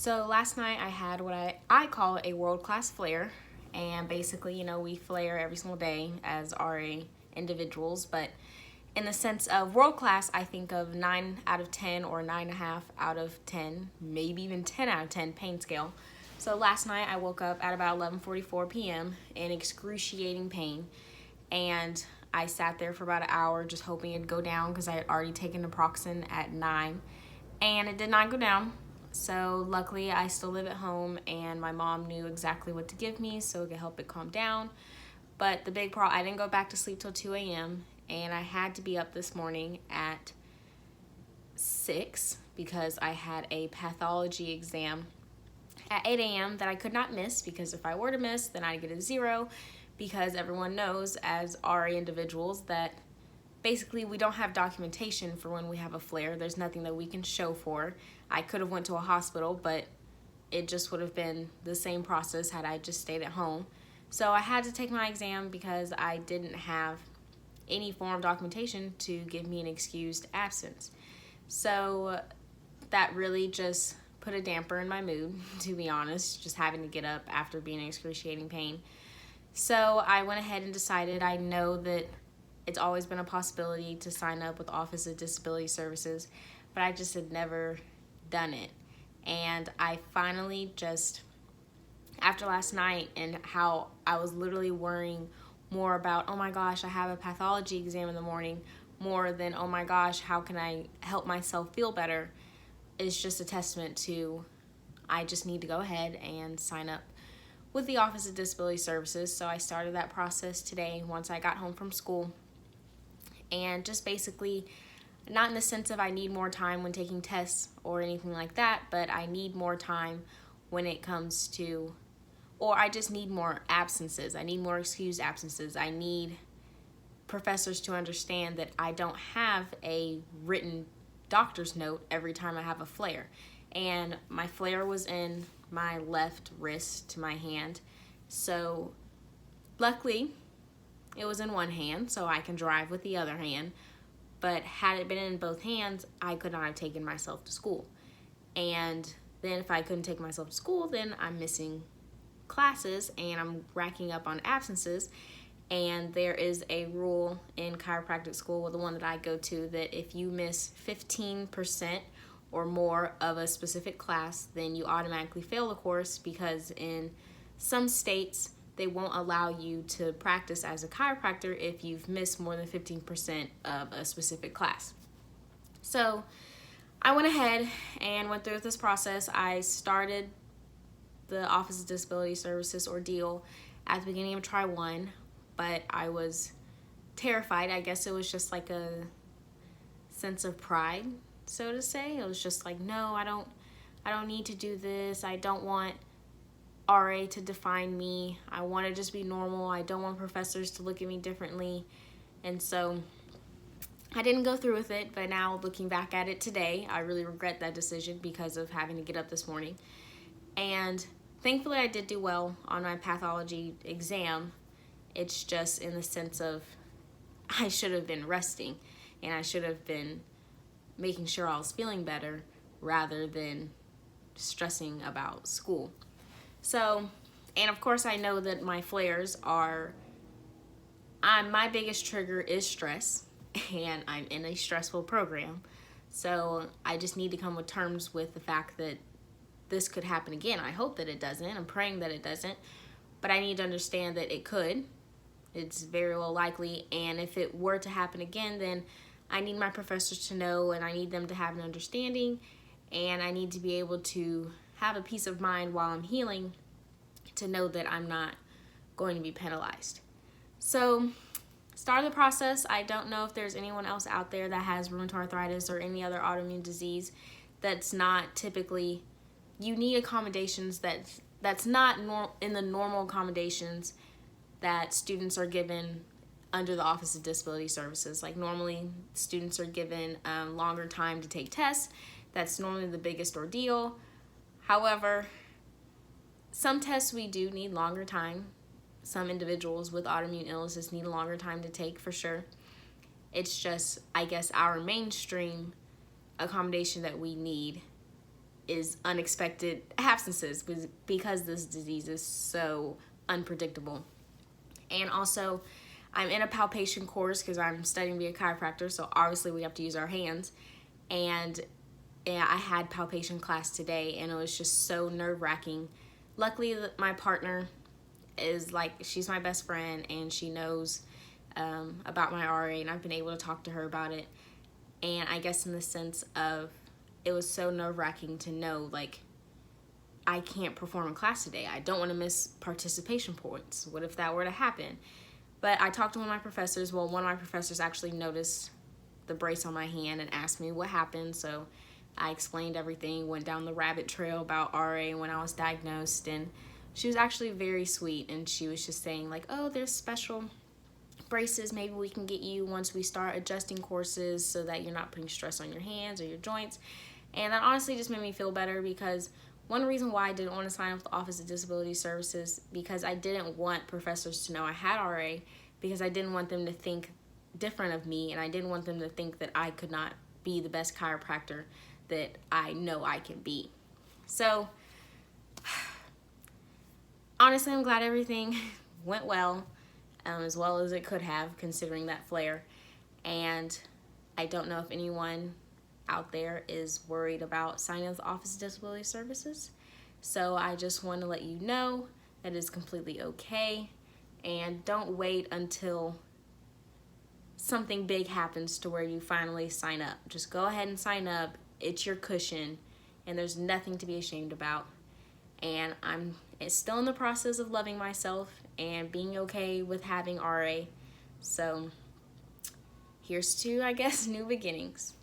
So last night I had what I call a world-class flare, and basically, we flare every single day as RA individuals, but in the sense of world-class, I think of 9 out of 10 or 9.5 out of 10, maybe even 10 out of 10 pain scale. So last night I woke up at about 11:44 p.m. in excruciating pain, and I sat there for about an hour just hoping it'd go down because I had already taken naproxen at 9, and it did not go down. So luckily I still live at home and my mom knew exactly what to give me so it could help it calm down. But the big problem, I didn't go back to sleep till 2 a.m. and I had to be up this morning at 6 because I had a pathology exam at 8 a.m. that I could not miss, because if I were to miss, then I'd get a 0, because everyone knows as RA individuals that basically we don't have documentation for when we have a flare. There's nothing that we can show for. I could have went to a hospital, but it just would have been the same process had I just stayed at home. So I had to take my exam because I didn't have any form of documentation to give me an excused absence. So that really just put a damper in my mood, to be honest, just having to get up after being in excruciating pain. So I went ahead and decided, I know that it's always been a possibility to sign up with Office of Disability Services, but I just had never done it. And I finally just, after last night and how I was literally worrying more about, oh my gosh, I have a pathology exam in the morning, more than, oh my gosh, how can I help myself feel better, is just a testament to, I just need to go ahead and sign up with the Office of Disability Services. So I started that process today once I got home from school. And just basically, not in the sense of I need more time when taking tests or anything like that, but I need more time when it comes to, or I just need more absences. I need more excused absences. I need professors to understand that I don't have a written doctor's note every time I have a flare. And my flare was in my left wrist to my hand. So luckily, it was in one hand, so I can drive with the other hand. But had it been in both hands, I could not have taken myself to school. And then if I couldn't take myself to school, then I'm missing classes and I'm racking up on absences. And there is a rule in chiropractic school, well, the one that I go to, that if you miss 15% or more of a specific class, then you automatically fail the course, because in some states, they won't allow you to practice as a chiropractor if you've missed more than 15% of a specific class. So I went ahead and went through this process. I started the Office of Disability Services ordeal at the beginning of try 1, but I was terrified. I guess it was just like a sense of pride, so to say. It was just like, no, I don't need to do this. I don't want RA to define me. I want to just be normal. I don't want professors to look at me differently. And so I didn't go through with it, but now looking back at it today, I really regret that decision because of having to get up this morning. And thankfully I did do well on my pathology exam. It's just in the sense of I should have been resting and I should have been making sure I was feeling better rather than stressing about school. So, and of course I know that my flares are, my biggest trigger is stress, and I'm in a stressful program. So I just need to come with terms with the fact that this could happen again. I hope that it doesn't. I'm praying that it doesn't, but I need to understand that it could. It's very well likely, and if it were to happen again, then I need my professors to know, and I need them to have an understanding, and I need to be able to have a peace of mind while I'm healing, to know that I'm not going to be penalized. So, start the process. I don't know if there's anyone else out there that has rheumatoid arthritis or any other autoimmune disease that's not typically, you need accommodations that's not in the normal accommodations that students are given under the Office of Disability Services. Like normally, students are given longer time to take tests. That's normally the biggest ordeal. However, some tests we do need longer time. Some individuals with autoimmune illnesses need a longer time to take, for sure. It's just, I guess, our mainstream accommodation that we need is unexpected absences because this disease is so unpredictable. And also, I'm in a palpation course because I'm studying to be a chiropractor, so obviously we have to use our hands. And yeah, I had palpation class today, and it was just so nerve-wracking. Luckily, my partner is like, she's my best friend, and she knows about my RA, and I've been able to talk to her about it. And I guess in the sense of, it was so nerve-wracking to know, like, I can't perform in class today. I don't want to miss participation points. What if that were to happen? But I talked to one of my professors. Well, one of my professors actually noticed the brace on my hand and asked me what happened. So I explained everything, went down the rabbit trail about RA when I was diagnosed. And she was actually very sweet. And she was just saying, like, oh, there's special braces maybe we can get you once we start adjusting courses so that you're not putting stress on your hands or your joints. And that honestly just made me feel better, because one reason why I didn't want to sign up with the Office of Disability Services, because I didn't want professors to know I had RA, because I didn't want them to think different of me, and I didn't want them to think that I could not be the best chiropractor that I know I can be. So honestly, I'm glad everything went well as it could have, considering that flare. And I don't know if anyone out there is worried about signing up with the Office of Disability Services. So I just want to let you know that it's completely okay, and don't wait until something big happens to where you finally sign up. Just go ahead and sign up. It's your cushion, and there's nothing to be ashamed about. And I'm still in the process of loving myself and being okay with having RA. So here's to, I guess, new beginnings.